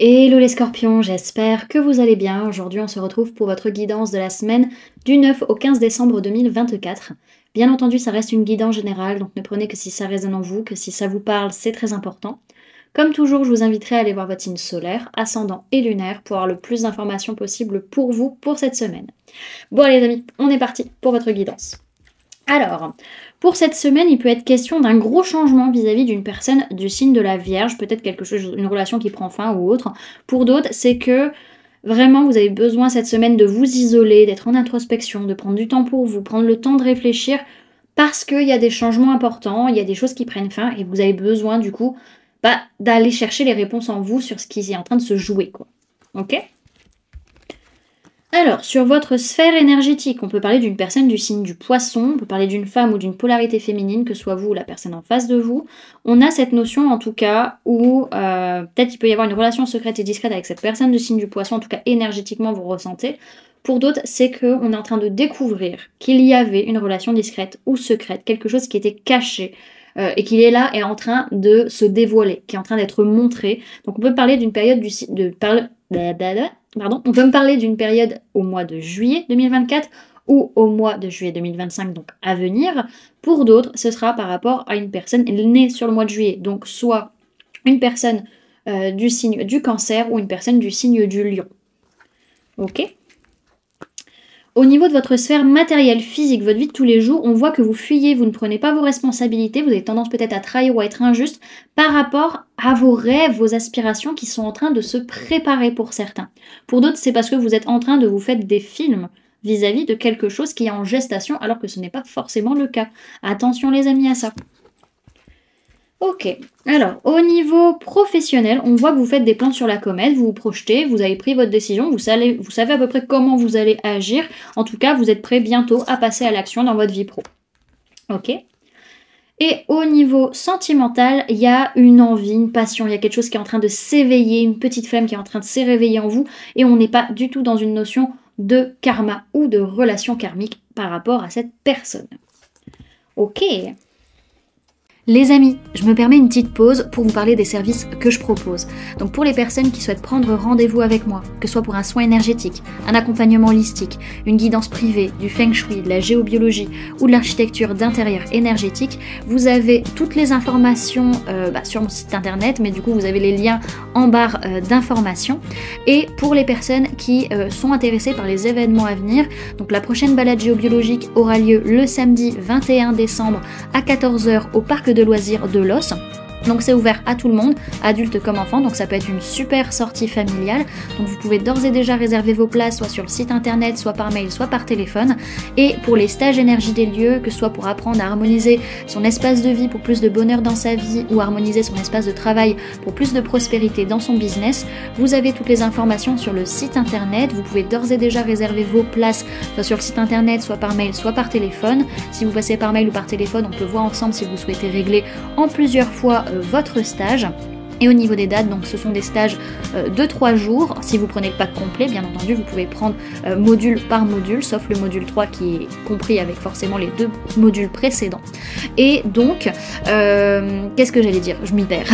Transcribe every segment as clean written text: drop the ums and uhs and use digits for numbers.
Hello les scorpions, j'espère que vous allez bien. Aujourd'hui, on se retrouve pour votre guidance de la semaine du 9 au 15 décembre 2024. Bien entendu, ça reste une guidance générale, donc ne prenez que si ça résonne en vous, que si ça vous parle, c'est très important. Comme toujours, je vous inviterai à aller voir votre signe solaire, ascendant et lunaire pour avoir le plus d'informations possible pour vous pour cette semaine. Bon allez les amis, on est parti pour votre guidance. Alors, pour cette semaine, il peut être question d'un gros changement vis-à-vis d'une personne du signe de la Vierge, peut-être quelque chose, une relation qui prend fin ou autre. Pour d'autres, c'est que vraiment vous avez besoin cette semaine de vous isoler, d'être en introspection, de prendre du temps pour vous, prendre le temps de réfléchir, parce qu'il y a des changements importants, il y a des choses qui prennent fin, et vous avez besoin du coup d'aller chercher les réponses en vous sur ce qui est en train de se jouer, quoi. Ok? Alors, sur votre sphère énergétique, on peut parler d'une personne du signe du poisson, on peut parler d'une femme ou d'une polarité féminine, que ce soit vous ou la personne en face de vous. On a cette notion en tout cas où peut-être il peut y avoir une relation secrète et discrète avec cette personne du signe du poisson, en tout cas énergétiquement vous ressentez. Pour d'autres, c'est qu'on est en train de découvrir qu'il y avait une relation discrète ou secrète, quelque chose qui était caché. Et qui est là et en train de se dévoiler, qui est en train d'être montré. Donc on peut parler d'une période Pardon, on peut me parler d'une période au mois de juillet 2024 ou au mois de juillet 2025, donc à venir. Pour d'autres, ce sera par rapport à une personne née sur le mois de juillet, donc soit une personne du signe du cancer ou une personne du signe du lion. Ok? Au niveau de votre sphère matérielle, physique, votre vie de tous les jours, on voit que vous fuyez, vous ne prenez pas vos responsabilités, vous avez tendance peut-être à trahir ou à être injuste par rapport à vos rêves, vos aspirations qui sont en train de se préparer pour certains. Pour d'autres, c'est parce que vous êtes en train de vous faire des films vis-à-vis de quelque chose qui est en gestation alors que ce n'est pas forcément le cas. Attention les amis à ça. Ok, alors au niveau professionnel, on voit que vous faites des plans sur la comète, vous vous projetez, vous avez pris votre décision, vous savez à peu près comment vous allez agir. En tout cas, vous êtes prêt bientôt à passer à l'action dans votre vie pro. Ok. Et au niveau sentimental, il y a une envie, une passion, il y a quelque chose qui est en train de s'éveiller, une petite flamme qui est en train de s'éveiller en vous, et on n'est pas du tout dans une notion de karma ou de relation karmique par rapport à cette personne. Ok. Les amis, je me permets une petite pause pour vous parler des services que je propose. Donc pour les personnes qui souhaitent prendre rendez-vous avec moi, que ce soit pour un soin énergétique, un accompagnement holistique, une guidance privée, du feng shui, de la géobiologie ou de l'architecture d'intérieur énergétique, vous avez toutes les informations sur mon site internet, mais du coup vous avez les liens en barre d'informations. Et pour les personnes qui sont intéressées par les événements à venir, donc la prochaine balade géobiologique aura lieu le samedi 21 décembre à 14 h au parc de loisirs de Los. Donc c'est ouvert à tout le monde, adultes comme enfants, donc ça peut être une super sortie familiale. Donc vous pouvez d'ores et déjà réserver vos places soit sur le site internet, soit par mail, soit par téléphone. Et pour les stages énergie des lieux, que ce soit pour apprendre à harmoniser son espace de vie pour plus de bonheur dans sa vie ou harmoniser son espace de travail pour plus de prospérité dans son business, vous avez toutes les informations sur le site internet. Vous pouvez d'ores et déjà réserver vos places soit sur le site internet, soit par mail, soit par téléphone. Si vous passez par mail ou par téléphone, on peut voir ensemble si vous souhaitez régler en plusieurs fois votre stage. Et au niveau des dates, donc ce sont des stages de 3 jours. Si vous prenez le pack complet, bien entendu, vous pouvez prendre module par module, sauf le module 3 qui est compris avec forcément les 2 modules précédents. Et donc, qu'est-ce que j'allais dire? Je m'y perds.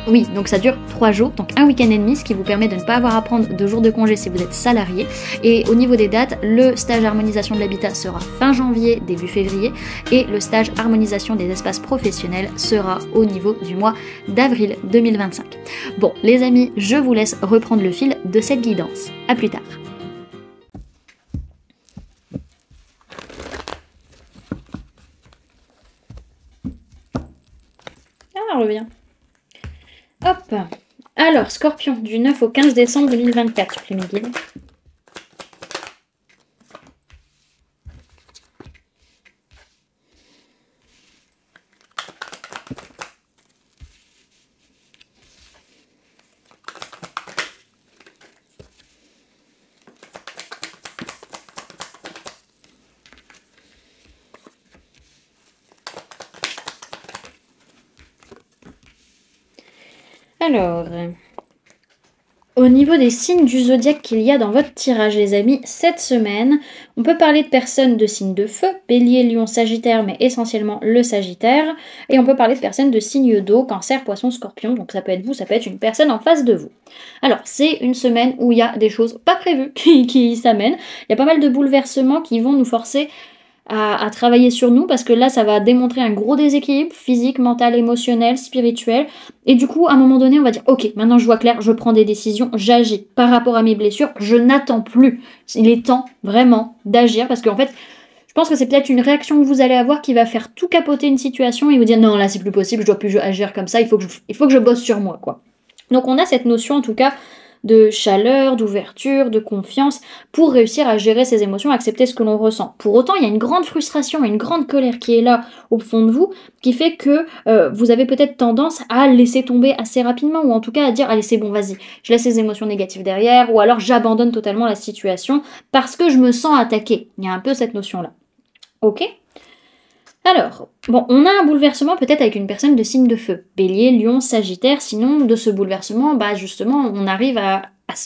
Oui, donc ça dure 3 jours, donc un week-end et demi, ce qui vous permet de ne pas avoir à prendre de jours de congé si vous êtes salarié. Et au niveau des dates, le stage harmonisation de l'habitat sera fin janvier, début février, et le stage harmonisation des espaces professionnels sera au niveau du mois d'avril 2025. Bon, les amis, je vous laisse reprendre le fil de cette guidance. À plus tard. Ah, reviens. Hop. Alors, Scorpion, du 9 au 15 décembre 2024, je mes guides. Alors, Au niveau des signes du zodiaque qu'il y a dans votre tirage, les amis, cette semaine, on peut parler de personnes de signes de feu, Bélier, Lion, Sagittaire, mais essentiellement le Sagittaire. Et on peut parler de personnes de signes d'eau, Cancer, Poisson, Scorpion. Donc ça peut être vous, ça peut être une personne en face de vous. Alors, c'est une semaine où il y a des choses pas prévues qui s'amènent. Il y a pas mal de bouleversements qui vont nous forcer à travailler sur nous, parce que là, ça va démontrer un gros déséquilibre physique, mental, émotionnel, spirituel. Et du coup, à un moment donné, on va dire, ok, maintenant je vois clair, je prends des décisions, j'agis par rapport à mes blessures, je n'attends plus. Il est temps vraiment d'agir, parce qu'en fait, je pense que c'est peut-être une réaction que vous allez avoir qui va faire tout capoter une situation et vous dire, non, là, c'est plus possible, je dois plus agir comme ça, il faut que je bosse sur moi, quoi. Donc on a cette notion, en tout cas, de chaleur, d'ouverture, de confiance, pour réussir à gérer ses émotions, accepter ce que l'on ressent. Pour autant, il y a une grande frustration et une grande colère qui est là au fond de vous, qui fait que vous avez peut-être tendance à laisser tomber assez rapidement, ou en tout cas à dire, allez c'est bon, vas-y, je laisse les émotions négatives derrière, ou alors j'abandonne totalement la situation, parce que je me sens attaquée. Il y a un peu cette notion-là. Ok ? Alors, bon, on a un bouleversement peut-être avec une personne de signe de feu, Bélier, Lion, Sagittaire, sinon de ce bouleversement, bah justement, on arrive à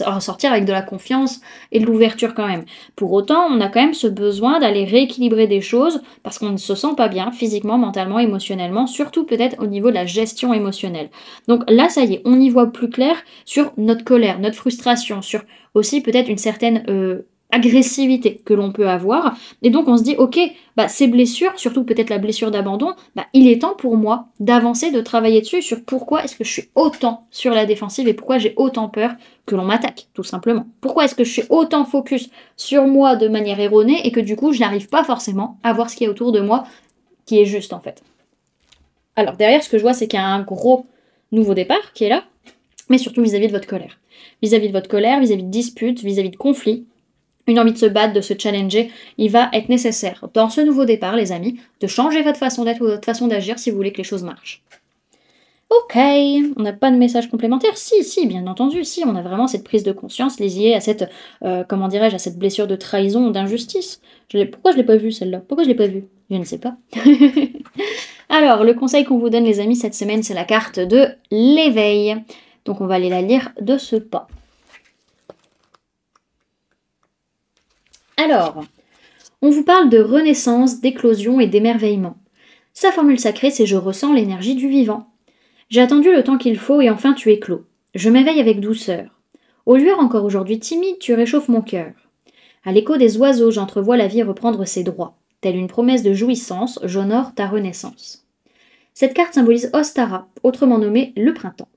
ressortir avec de la confiance et de l'ouverture quand même. Pour autant, on a quand même ce besoin d'aller rééquilibrer des choses parce qu'on ne se sent pas bien physiquement, mentalement, émotionnellement, surtout peut-être au niveau de la gestion émotionnelle. Donc là, ça y est, on y voit plus clair sur notre colère, notre frustration, sur aussi peut-être une certaine agressivité que l'on peut avoir. Et donc on se dit, ok, bah, ces blessures, surtout peut-être la blessure d'abandon, bah, il est temps pour moi d'avancer, de travailler dessus, sur pourquoi est-ce que je suis autant sur la défensive et pourquoi j'ai autant peur que l'on m'attaque, tout simplement. Pourquoi est-ce que je suis autant focus sur moi de manière erronée et que du coup je n'arrive pas forcément à voir ce qui est autour de moi qui est juste en fait. Alors derrière, ce que je vois, c'est qu'il y a un gros nouveau départ qui est là, mais surtout vis-à-vis de votre colère. Vis-à-vis de votre colère, vis-à-vis de disputes, vis-à-vis de conflits, une envie de se battre, de se challenger, il va être nécessaire, dans ce nouveau départ, les amis, de changer votre façon d'être ou votre façon d'agir si vous voulez que les choses marchent. Ok, on n'a pas de message complémentaire. Si, bien entendu, si, on a vraiment cette prise de conscience liée à cette, comment dirais-je, à cette blessure de trahison ou d'injustice. Pourquoi je l'ai pas vue, celle-là? Pourquoi je l'ai pas vue? Je ne sais pas. Alors, le conseil qu'on vous donne, les amis, cette semaine, c'est la carte de l'éveil. Donc, on va aller la lire de ce pas. Alors, on vous parle de renaissance, d'éclosion et d'émerveillement. Sa formule sacrée, c'est je ressens l'énergie du vivant. J'ai attendu le temps qu'il faut et enfin tu éclos. Je m'éveille avec douceur. Aux lueurs encore aujourd'hui timides, tu réchauffes mon cœur. À l'écho des oiseaux, j'entrevois la vie reprendre ses droits. Telle une promesse de jouissance, j'honore ta renaissance. Cette carte symbolise Ostara, autrement nommée le printemps.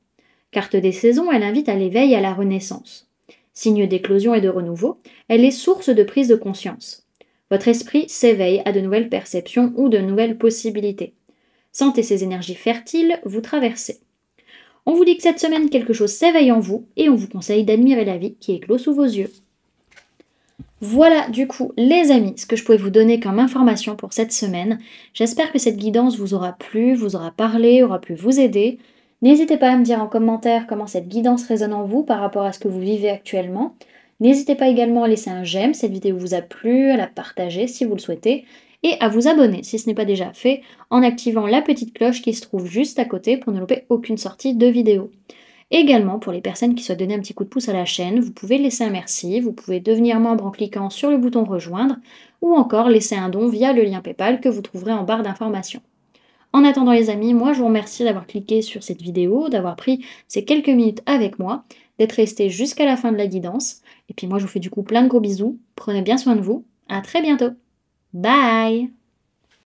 Carte des saisons, elle invite à l'éveil et à la renaissance. Signe d'éclosion et de renouveau, elle est source de prise de conscience. Votre esprit s'éveille à de nouvelles perceptions ou de nouvelles possibilités. Sentez ces énergies fertiles vous traverser. On vous dit que cette semaine, quelque chose s'éveille en vous et on vous conseille d'admirer la vie qui éclot sous vos yeux. Voilà du coup les amis, ce que je pouvais vous donner comme information pour cette semaine. J'espère que cette guidance vous aura plu, vous aura parlé, aura pu vous aider. N'hésitez pas à me dire en commentaire comment cette guidance résonne en vous par rapport à ce que vous vivez actuellement. N'hésitez pas également à laisser un j'aime si cette vidéo vous a plu, à la partager si vous le souhaitez, et à vous abonner si ce n'est pas déjà fait, en activant la petite cloche qui se trouve juste à côté pour ne louper aucune sortie de vidéo. Également, pour les personnes qui souhaitent donner un petit coup de pouce à la chaîne, vous pouvez laisser un merci, vous pouvez devenir membre en cliquant sur le bouton rejoindre, ou encore laisser un don via le lien PayPal que vous trouverez en barre d'informations. En attendant les amis, moi je vous remercie d'avoir cliqué sur cette vidéo, d'avoir pris ces quelques minutes avec moi, d'être resté jusqu'à la fin de la guidance. Et puis moi je vous fais du coup plein de gros bisous, prenez bien soin de vous, à très bientôt. Bye!